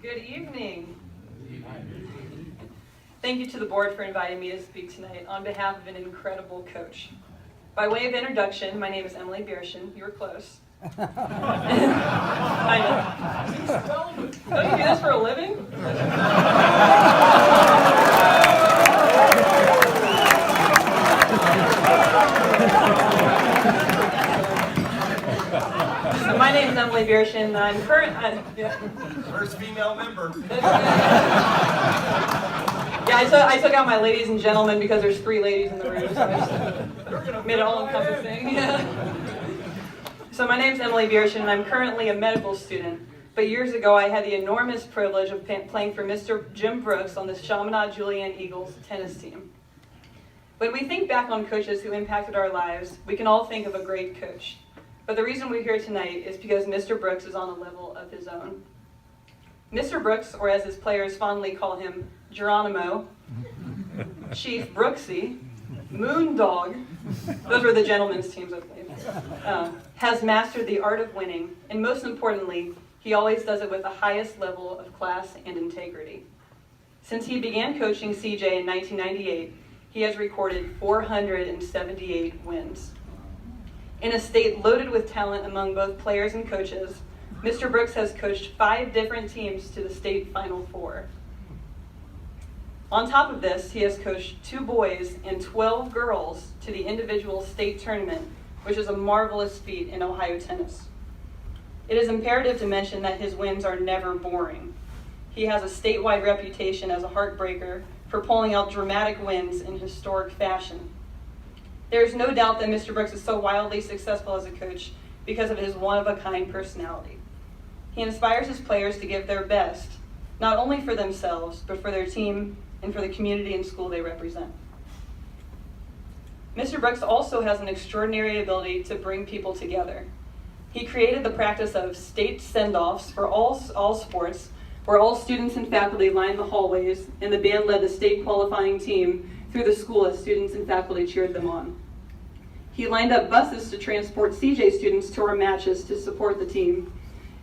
Good evening. Thank you to the board for inviting me to speak tonight on behalf of an incredible coach. By way of introduction, my name is Emily Biershin. You were close. I know. Don't you do this for a living? So my name is Emily Biershin, and I'm First female member. Yeah, I took out my ladies and gentlemen because there's 3 ladies in the room, so I just made it all encompassing. Yeah. So my name's Emily Biershin, and I'm currently a medical student. But years ago, I had the enormous privilege of playing for Mr. Jim Brooks on the Chaminade Julienne Eagles tennis team. When we think back on coaches who impacted our lives, we can all think of a great coach. But the reason we're here tonight is because Mr. Brooks is on a level of his own. Mr. Brooks, or as his players fondly call him, Geronimo, Chief Brooksy, Moondog, those were the gentlemen's teams I played, has mastered the art of winning, and most importantly, he always does it with the highest level of class and integrity. Since he began coaching CJ in 1998, he has recorded 478 wins. In a state loaded with talent among both players and coaches, Mr. Brooks has coached 5 different teams to the state Final Four. On top of this, he has coached 2 boys and 12 girls to the individual state tournament, which is a marvelous feat in Ohio tennis. It is imperative to mention that his wins are never boring. He has a statewide reputation as a heartbreaker for pulling out dramatic wins in historic fashion. There is no doubt that Mr. Brooks is so wildly successful as a coach because of his one-of-a-kind personality. He inspires his players to give their best, not only for themselves, but for their team and for the community and school they represent. Mr. Brooks also has an extraordinary ability to bring people together. He created the practice of state send-offs for all sports, where all students and faculty lined the hallways, and the band led the state qualifying team through the school as students and faculty cheered them on. He lined up buses to transport CJ students to our matches to support the team.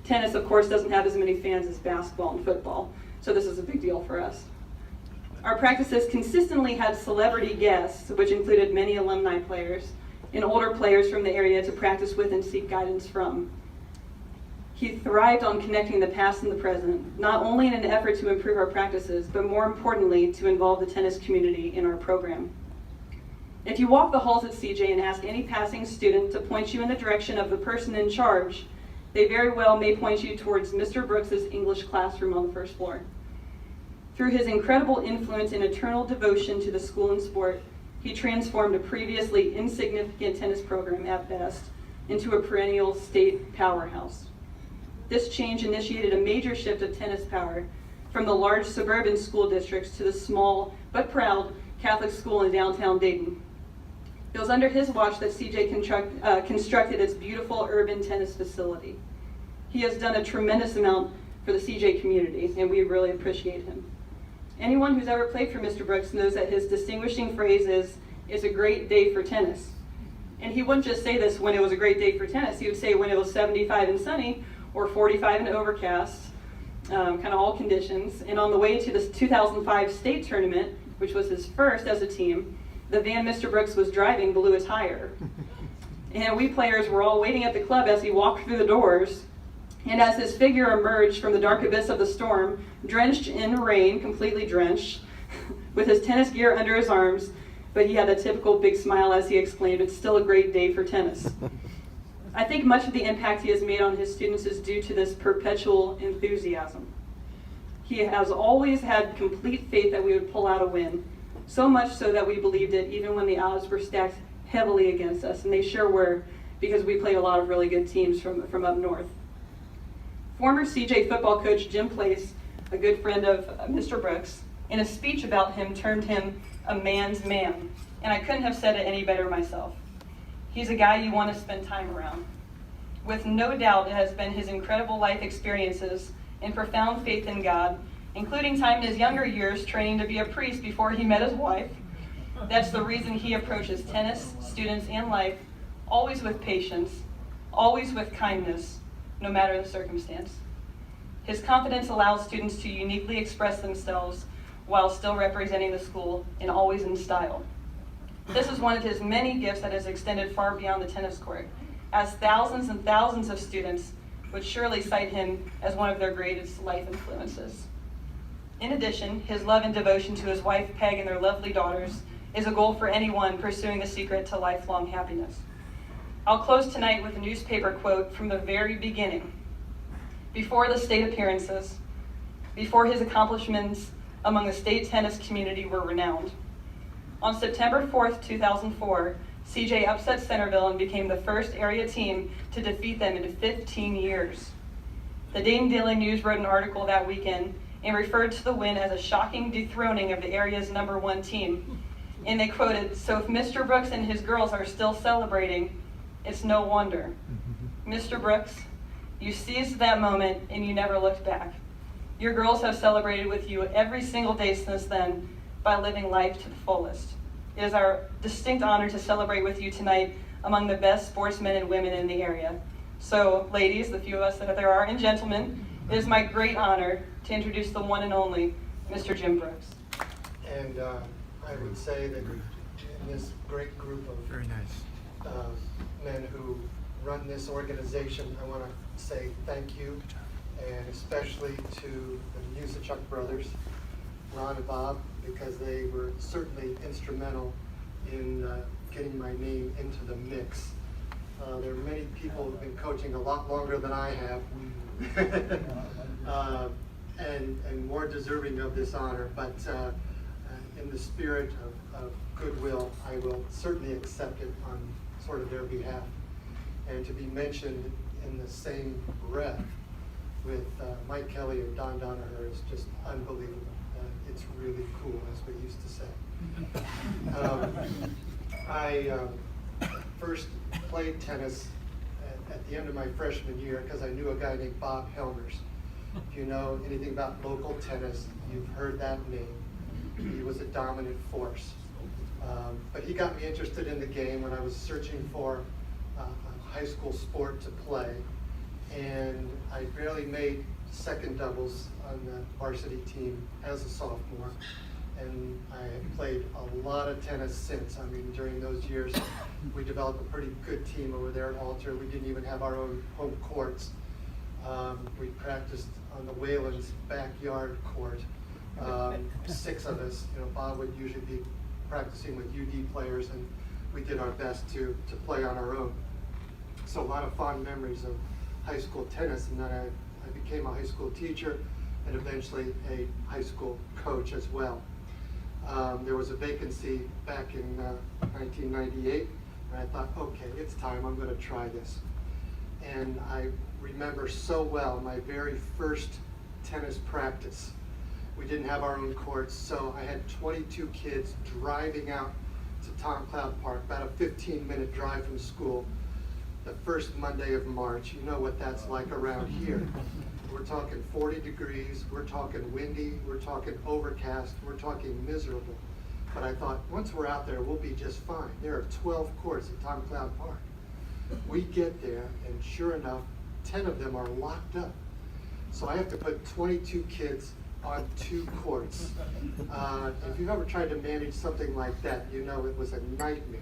Tennis, of course, doesn't have as many fans as basketball and football, so this is a big deal for us. Our practices consistently had celebrity guests, which included many alumni players and older players from the area to practice with and seek guidance from. He thrived on connecting the past and the present, not only in an effort to improve our practices, but more importantly, to involve the tennis community in our program. If you walk the halls at CJ and ask any passing student to point you in the direction of the person in charge, they very well may point you towards Mr. Brooks's English classroom on the first floor. Through his incredible influence and eternal devotion to the school and sport, he transformed a previously insignificant tennis program at best into a perennial state powerhouse. This change initiated a major shift of tennis power from the large suburban school districts to the small but proud Catholic school in downtown Dayton. It was under his watch that CJ constructed its beautiful urban tennis facility. He has done a tremendous amount for the CJ community, and we really appreciate him. Anyone who's ever played for Mr. Brooks knows that his distinguishing phrase is, "It's a great day for tennis." And he wouldn't just say this when it was a great day for tennis. He would say when it was 75 and sunny or 45 and overcast, kind of all conditions. And on the way to the 2005 state tournament, which was his first as a team, the van Mr. Brooks was driving blew a tire. And we players were all waiting at the club as he walked through the doors. And as his figure emerged from the dark abyss of the storm, drenched in rain, completely drenched, with his tennis gear under his arms, but he had a typical big smile as he exclaimed, "It's still a great day for tennis." I think much of the impact he has made on his students is due to this perpetual enthusiasm. He has always had complete faith that we would pull out a win, so much so that we believed it even when the odds were stacked heavily against us, and they sure were, because we played a lot of really good teams from up north. Former CJ football coach Jim Place, a good friend of Mr. Brooks, in a speech about him termed him a man's man, and I couldn't have said it any better myself. He's a guy you want to spend time around. With no doubt, it has been his incredible life experiences and profound faith in God, including time in his younger years training to be a priest before he met his wife. That's the reason he approaches tennis, students, and life always with patience, always with kindness, no matter the circumstance. His confidence allows students to uniquely express themselves while still representing the school and always in style. This is one of his many gifts that has extended far beyond the tennis court, as thousands and thousands of students would surely cite him as one of their greatest life influences. In addition, his love and devotion to his wife, Peg, and their lovely daughters is a goal for anyone pursuing the secret to lifelong happiness. I'll close tonight with a newspaper quote from the very beginning. Before the state appearances, before his accomplishments among the state tennis community were renowned. On September 4th, 2004, CJ upset Centerville and became the first area team to defeat them in 15 years. The Dayton Daily News wrote an article that weekend and referred to the win as a shocking dethroning of the area's #1 team. And they quoted, "So if Mr. Brooks and his girls are still celebrating, it's no wonder." Mr. Brooks, you seized that moment and you never looked back. Your girls have celebrated with you every single day since then by living life to the fullest. It is our distinct honor to celebrate with you tonight among the best sportsmen and women in the area. So, ladies, the few of us that there are, and gentlemen, it is my great honor to introduce the one and only Mr. Jim Brooks. And I would say that in this great group of Very nice. Men who run this organization, I want to say thank you, and especially to the Musachuk brothers, Ron and Bob, because they were certainly instrumental in getting my name into the mix. There are many people who've been coaching a lot longer than I have, and more deserving of this honor, but in the spirit of goodwill, I will certainly accept it on sort of their behalf. And to be mentioned in the same breath with Mike Kelly and Don Donoher is just unbelievable. It's really cool, as we used to say. I first played tennis at the end of my freshman year because I knew a guy named Bob Helmers. If you know anything about local tennis, you've heard that name. He was a dominant force. But he got me interested in the game when I was searching for a high school sport to play. And I barely made second doubles on the varsity team as a sophomore. And I have played a lot of tennis since. I mean, during those years, we developed a pretty good team over there at Alter. We didn't even have our own home courts. We practiced on the Whalen's backyard court. 6 of us. You know, Bob would usually be practicing with UD players, and we did our best to play on our own. So a lot of fond memories of high school tennis, and then I became a high school teacher and eventually a high school coach as well. There was a vacancy back in 1998, and I thought, okay, it's time, I'm going to try this. And I remember so well my very first tennis practice. We didn't have our own courts, so I had 22 kids driving out to Tom Cloud Park, about a 15-minute drive from school, the first Monday of March. You know what that's like around here. We're talking 40 degrees, we're talking windy, we're talking overcast, we're talking miserable. But I thought, once we're out there, we'll be just fine. There are 12 courts at Tom Cloud Park. We get there, and sure enough, 10 of them are locked up. So I have to put 22 kids on 2 courts. If you've ever tried to manage something like that, you know it was a nightmare.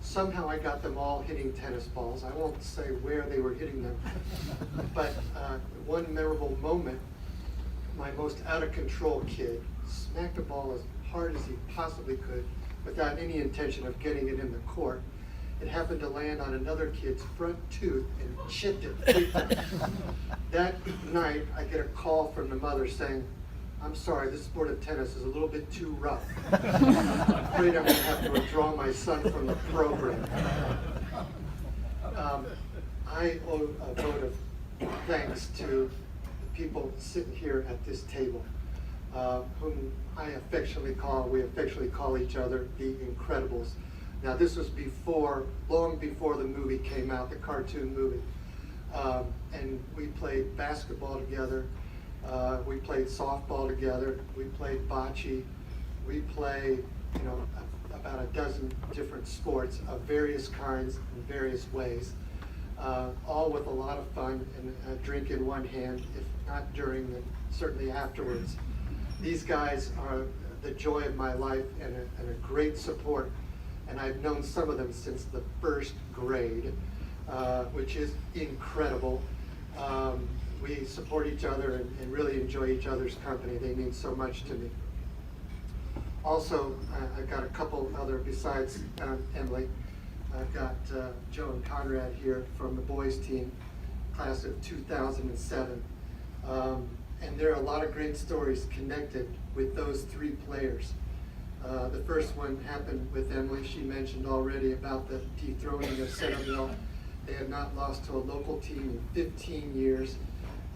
Somehow I got them all hitting tennis balls. I won't say where they were hitting them. But one memorable moment, my most out of control kid smacked the ball as hard as he possibly could without any intention of getting it in the court. It happened to land on another kid's front tooth and chipped it. That night, I get a call from the mother saying, "I'm sorry, this sport of tennis is a little bit too rough. I'm afraid I'm going to have to withdraw my son from the program." I owe a vote of thanks to the people sitting here at this table, whom we affectionately call each other the Incredibles. Now, this was long before the movie came out, the cartoon movie. And we played basketball together, we played softball together, we played bocce, we played, about a dozen different sports of various kinds and various ways. all with a lot of fun and a drink in one hand, if not during, then certainly afterwards. These guys are the joy of my life and a great support, and I've known some of them since the first grade, which is incredible. We support each other and really enjoy each other's company. They mean so much to me. Also, I've got a couple other besides Emily. I've got Joe and Conrad here from the boys team, class of 2007. And there are a lot of great stories connected with those three players. The first one happened with Emily. She mentioned already about the dethroning of Centerville. They had not lost to a local team in 15 years.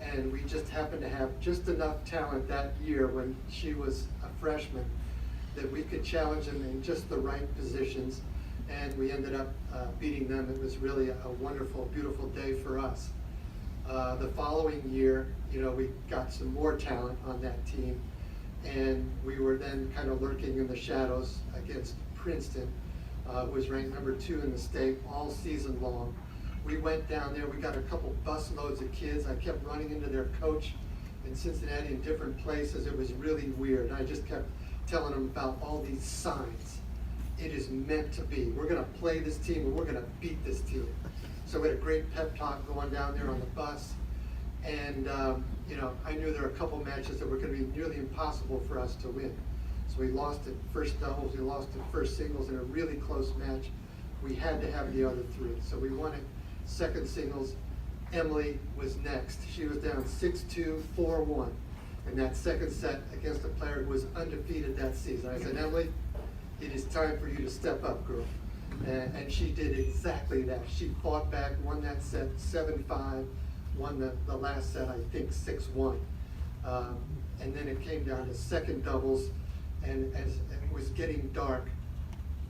And we just happened to have just enough talent that year when she was a freshman that we could challenge them in just the right positions. And we ended up beating them. It was really a wonderful, beautiful day for us. The following year, we got some more talent on that team, and we were then kind of lurking in the shadows against Princeton, who was ranked number 2 in the state all season long. We went down there, we got a couple bus loads of kids. I kept running into their coach in Cincinnati in different places. It was really weird. I just kept telling them about all these signs. It is meant to be. We're gonna play this team and we're gonna beat this team. So we had a great pep talk going down there on the bus. And I knew there were a couple matches that were gonna be nearly impossible for us to win. So we lost at first doubles, we lost at first singles in a really close match. We had to have the other 3. So we won at second singles. Emily was next. She was down 6-2, 4-1 in that second set against a player who was undefeated that season. I said, Emily, it is time for you to step up, girl. And she did exactly that. She fought back, won that set 7-5, won the last set, I think 6-1. And then it came down to second doubles, and as it was getting dark,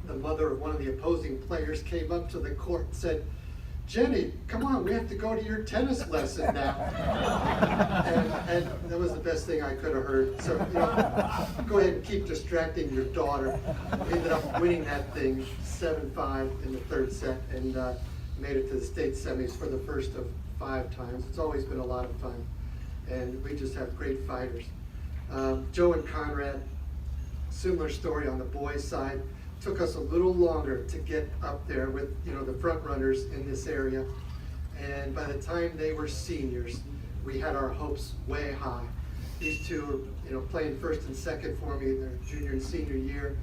the mother of one of the opposing players came up to the court and said, Jenny, come on, we have to go to your tennis lesson now. and that was the best thing I could have heard. So, go ahead and keep distracting your daughter. We ended up winning that thing 7-5 in the third set and made it to the state semis for the first of 5 times. It's always been a lot of fun. And we just have great fighters. Joe and Conrad, similar story on the boys' side. Took us a little longer to get up there with the front runners in this area, and by the time they were seniors, we had our hopes way high. These two were playing first and second for me in their junior and senior year,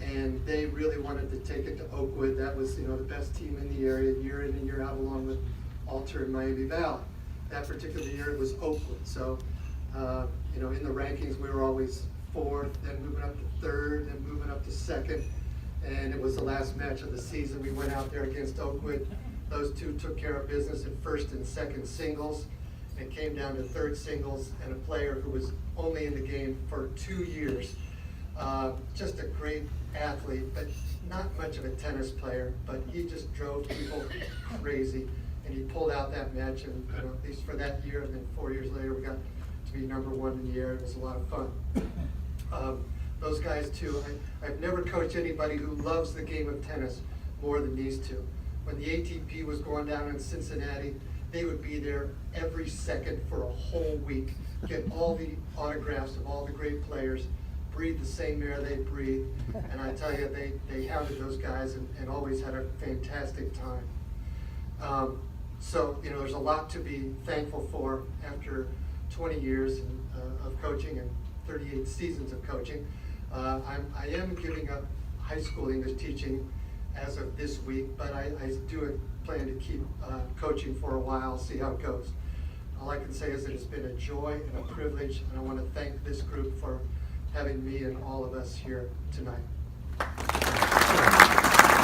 and they really wanted to take it to Oakwood. That was the best team in the area year in and year out, along with Alter and Miami Valley. That particular year it was Oakwood, so in the rankings we were always 4th, then moving up to 3rd, then moving up to 2nd. And it was the last match of the season. We went out there against Oakwood. Those two took care of business in first and second singles. It came down to third singles, and a player who was only in the game for 2 years. Just a great athlete, but not much of a tennis player, but he just drove people crazy. And he pulled out that match, and at least for that year, and then 4 years later, we got to be number 1 in the year. It was a lot of fun. Those guys too, I've never coached anybody who loves the game of tennis more than these two. When the ATP was going down in Cincinnati, they would be there every second for a whole week, get all the autographs of all the great players, breathe the same air they breathe, and I tell you, they hounded those guys and always had a fantastic time. So, there's a lot to be thankful for after 20 years of coaching and 38 seasons of coaching. I am giving up high school English teaching as of this week, but I do plan to keep coaching for a while, see how it goes. All I can say is that it's been a joy and a privilege, and I want to thank this group for having me and all of us here tonight.